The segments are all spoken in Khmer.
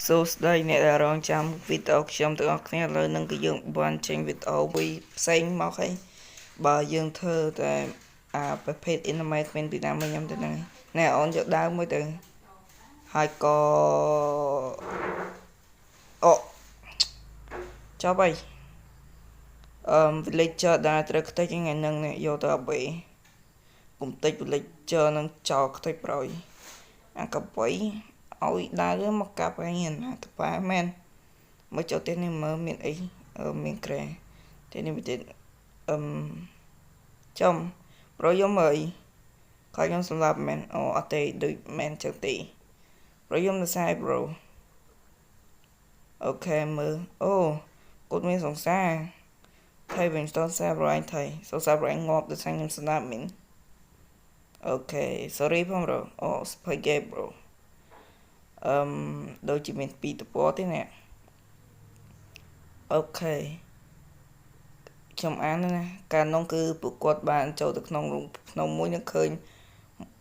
សួស្តីអ្នកដែលរងចាំវីដេអូខ្ញុំទាំងអស់គ្នាឥឡូវនឹងគឺយើងបានចេញវីដេអូមួយផ្សេងមកហើយបើយើងធ្វើតែប្រភេទ anime គ្មានពីណាមកខ្ញុំទៅហ្នឹងណែអូនយកដើមមួយទៅហើយក៏អូចប់ហើយvillager ដែលត្រូវខ្ទេចថ្ងៃហ្នឹងយកទៅអ្វីកុំតិច villager នឹងចោលខ្ទេចប្រយអាកបីឲ្យដើរមកកាប់ហើយណាតប៉ាមែនមើលចូលទេនេះមើលមានអីមានក្រែទេនេះវាចំប្រយមអីខ្លាចខ្ញុំសម្លាប់មែនអូអត់ទេដូចមែនចឹងទេប្រយមទៅសាយ bro អូខេមើលអូគាត់មានសង្សារថៃវិញស្ទនសារប្រអញថៃសង្សារប្រអញងាប់ទៅសាញ់ខ្ញុំស្នាប់មិញអូខេ sorry ផង bro អូ spaghetti bro ដូចជាមាន2តពណ៌ទេនេះអូខេខ្ញុំអានណាកាលនោះគឺពួកគាត់បានចូលទៅក្នុងមួយនឹងឃើញ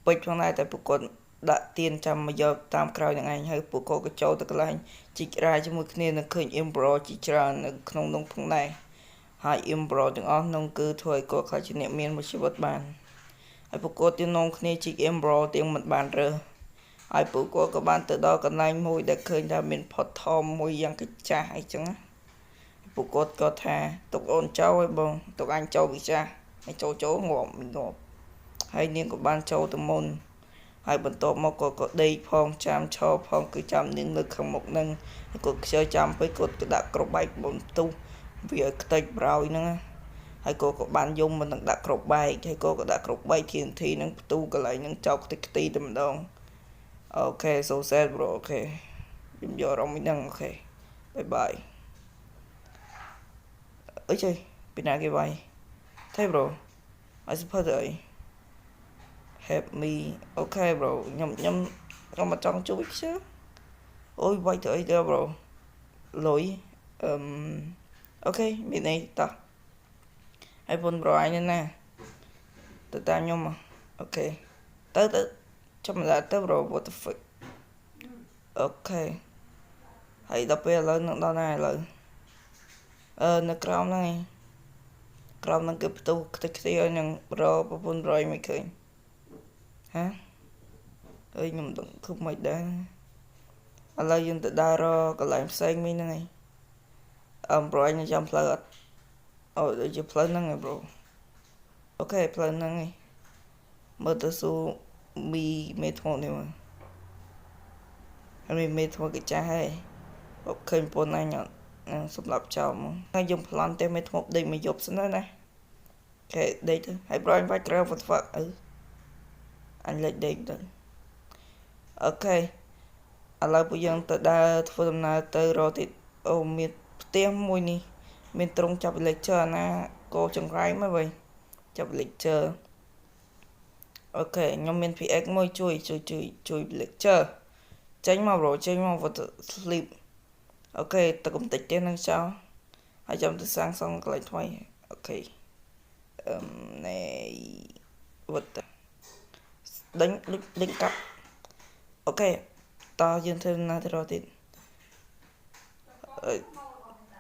ពេជ្រផងដែរតែពួកគាត់ដាក់ទៀនចាំមកយកតាមក្រោយនឹងឯងហើយពួកគាត់ក៏ចូលទៅកន្លែងជីករាយជាមួយគ្នានឹងឃើញ Emperor ជាច្រើននៅក្នុងនោះផងដែរហើយ Emperor ទាំងអស់នោះគឺធ្វើឲ្យគាត់ខ្លាចជាអ្នកមានមួយជីវិតបានហើយពួកគាត់ទៅនាំគ្នាជីក Emperor ទាំងមិនបានរើសហើយពួកគាត់ក៏បានទៅដល់កន្លែងមួយដែលឃើញថាមានផុតធំមួយយ៉ាងកិច្ចចាស់អីចឹងណាពួកគាត់ក៏ថាទុកអូនចោលឲ្យបងទុកអញចោលវិចាស់ឲ្យចូលងាប់ហើយនាងក៏បានចូលទៅមុនហើយបន្ទាប់មកក៏ដេកផងចាំឈរផងគឺចាំនាងនៅខាងមុខនឹងហើយគាត់ខ្ជិលចាំពេកគាត់ក៏ដាក់ក្របបែកបនផ្ទុះវាឲ្យខ្ទេចប្រោយហ្នឹងហើយគាត់ក៏បានយំមិននឹងដាក់ក្របបែកហើយគាត់ក៏ដាក់ក្របបែក TNT ហ្នឹងផ្ទុះកន្លែងហ្នឹងចោលខ្ទេចខ្ទីតែម្ដងអូខេ so sad bro អូខេខ្ញុំយករំហ្នឹងអូខេ bye bye អីចេះពីណាគេវាយថៃ bro អីសុភទៅអី help me អូខេ bro ខ្ញុំមកចង់ជួយខ្ជិលអូយវាយទៅអីទៅ bro លុយអូខេមានអីតោះហើយពុន bro អញណាទៅតាមខ្ញុំអូខេទៅចាំមើលទៅ bro what the fuck អូខេហើយដល់ពេលឥឡូវនឹងដល់ណាឥឡូវនៅក្រោមហ្នឹងឯងក្រោមហ្នឹងគឺផ្ទុះខ្ទេចខ្ទីឲ្យនឹងរប្រពន្ធរយមិនឃើញហាអើយខ្ញុំដឹងគឺមិនដែរឥឡូវយើងទៅដើររកន្លែងផ្សេងមីហ្នឹងឯងប្រយនឹងចាំផ្លូវអត់អូដូចជាផ្លូវហ្នឹងឯង bro អូខេផ្លូវហ្នឹងឯងមើលទៅស៊ូមីមេថ្មនេះមកហើយមេថ្មគេចាស់ហើយឃើញពូនអញអត់សម្រាប់ចោលមកហើយយើងប្លន់ទេមេថ្មដេកមកយប់សិនណាគេដេកទៅហើយប្រយវាច់ក្រៅ what the fuck អញលេចដេកទៅអូខេឥឡូវពួកយើងទៅដើរធ្វើដំណើរទៅរកទីអូមានផ្ទះមួយនេះមានត្រង់ចាប់ villager ណាកោចង្រៃមកវិញចាប់ villager អូខេខ្ញុំមាន PX មួយជួយ villager ចេញមក bro ចេញមក what sleep អូខេទៅកំតិចទៀតនឹងចោលហើយចាំទៅសាងសង់កន្លែងថ្មីអូខេណែ what ដេញកាប់អូខេតើយើងធ្វើណាទៅរកទៀត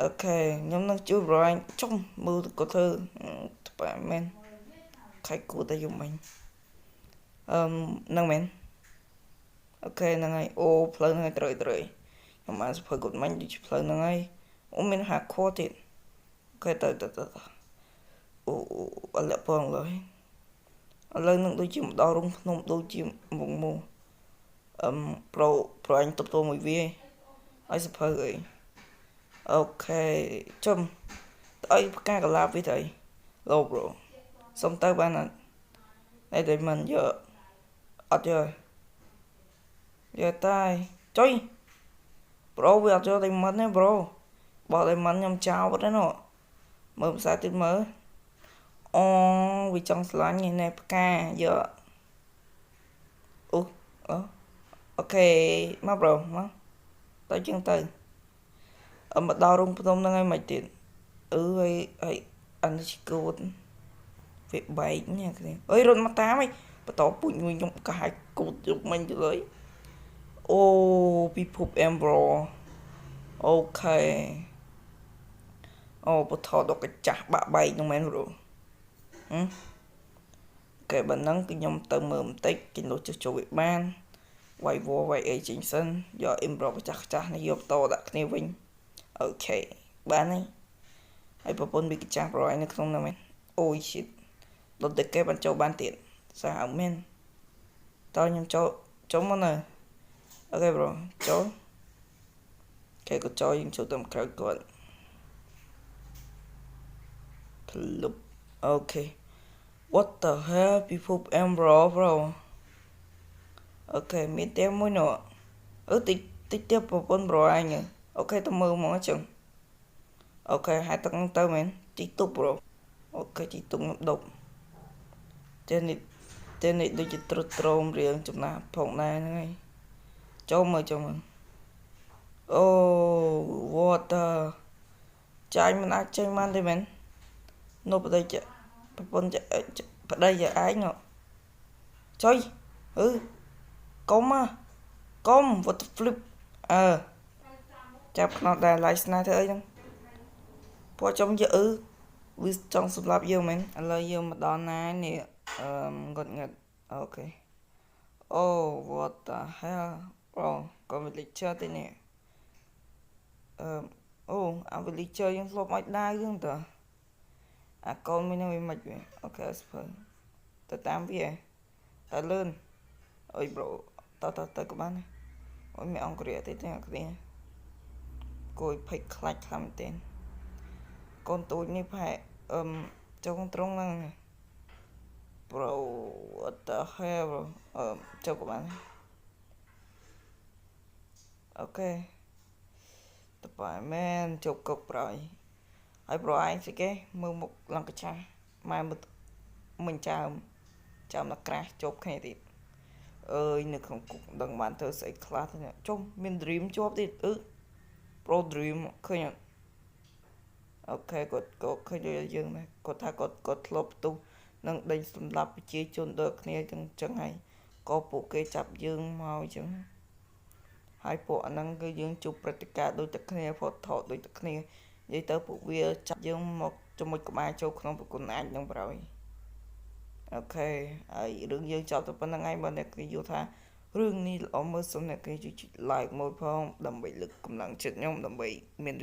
អូខេខ្ញុំនឹងជួយ bro អញចុំមើលក៏ធ្វើបែបមែនខៃគូតែយំមិញហ្នឹងមែនអូខេហ្នឹងហើយអូផ្លូវហ្នឹងត្រូវខ្ញុំបានសភើគាត់មិញដូចផ្លូវហ្នឹងហើយអូមានហាក់ខួរទៀតអូខេទៅអូអលផងឡើយឥឡូវនឹងដូចជាមកដល់រុងភ្នំដូចជាវងមូប្រអញតបមួយវាឲ្យសភើអីអូខេចំទៅឲ្យផ្កាកលាបវាទៅឡូ bro សុំទៅបានអត់តែមិនយកអត់យកតែចុយ bro វាអត់យកតែមិនទេ bro បោះតែមិនខ្ញុំចោលទៅណោះមើលភាសាទៀតមើលអូវាចង់ស្លាញ់នេះផ្កាយកអូខេមក bro មកទៅជាងទៅមកដល់រុងភ្នំហ្នឹងហើយមិនទៀតហើយអានេះឈួតវាបែកនេះគ្នាអើយរត់មកតាមហីបន្តពុជមួយខ្ញុំកាហាច់គូតយកមិញទៅលើ អូពិភព Emerald អូខេអូបថតដល់កាចាស់បាក់បែកហ្នឹងមែនប្រូគេបើហ្នឹងគឺខ្ញុំទៅមើលបន្តិចគេលុះចុះចូលវាបានវាយវវាយអីចេញសិនយក Emerald កាចាស់នេះយកតដាក់គ្នាវិញអូខេបានហើយហើយប្រពន្ធវាកាចាស់ប្រហែលនៅក្នុងហ្នឹងមែនអូ shit ដល់តែគេបានចូលបានទៀតសាហាវមែនតើខ្ញុំចូលមកនៅអូខេប្រូចូលគេក៏ចូលយើងចូលទៅក្រៅគាត់ក្លុបអូខេ what the hell ពិភព Emerald bro អូខេមានតែមួយនោះតិចទៀតប្រពន្ធប្រូអញអូខេទៅមើលមកចឹងអូខេហើយទឹកហ្នឹងទៅមែនជីទុបប្រូអូខេជីទុបខ្ញុំដប់តែនេះដូចជាត្រុតត្រោមរៀងចំណាស់ផងដែរហ្នឹងហើយចូលមើលអូ water ចាញ់មិនអាចចេញបានទេមែននោះប្តីចាប្រពន្ធចាប្តីចាឯងចុយកុំwhat the flip ចាប់ខ្នោតដែរ like ស្នាធ្វើអីហ្នឹងពួកចំយើវាចង់សម្លាប់យើងមែនឥឡូវយើងមកដល់ណានេះងត់អូខេអូ what the hell ក៏ villager ទេនេះអូអា villager យើងធ្លាប់ឲ្យដាវយើងតើអាកូនមួយហ្នឹងវាមិនវាអូខេស្ពើទៅតាមវាតើលឿនអុយប្រូតើក៏បានអូយមានអង្គរិយទេអ្នកគ្នាគួយភ័យខ្លាចខ្លាំងមែនទេកូនទូចនេះផែចូលត្រង់ហ្នឹងbro what the hell bro ចូលក៏បានអូខេតបាយមែនជប់កុកប្រយហើយប្រឯងស្អីគេមើលមុខឡើងកាចាស់ម៉ែមិញចាំដល់ក្រាស់ជប់គ្នាទៀតអើយនៅក្នុងគុកដឹងបានធ្វើស្អីខ្លះទេចុះមាន dream ជាប់ទៀតpro dream ឃើញអូខេគាត់ក៏ឃើញដូចយើងដែរគាត់ថាគាត់ធ្លាប់ផ្ទុះនឹងដេញសម្លាប់ប្រជាជនដូចគ្នាចឹងហើយក៏ពួកគេចាប់យើងមកចឹងហើយពួកអាហ្នឹងគឺយើងជួបព្រឹត្តិការណ៍ដូចតែគ្នាផុតថតដូចតែគ្នានិយាយទៅពួកវាចាប់យើងមកជាមួយក្បាលចូលក្នុងប្រគុណអាចនឹងប្រយអូខេហើយរឿងយើងចប់ទៅប៉ុណ្្នឹងហើយបើអ្នកគេយល់ថារឿងនេះល្អមើលសូមអ្នកគេជួយ like មួយផងដើម្បីលើកកម្លាំងចិត្តខ្ញុំដើម្បីមាន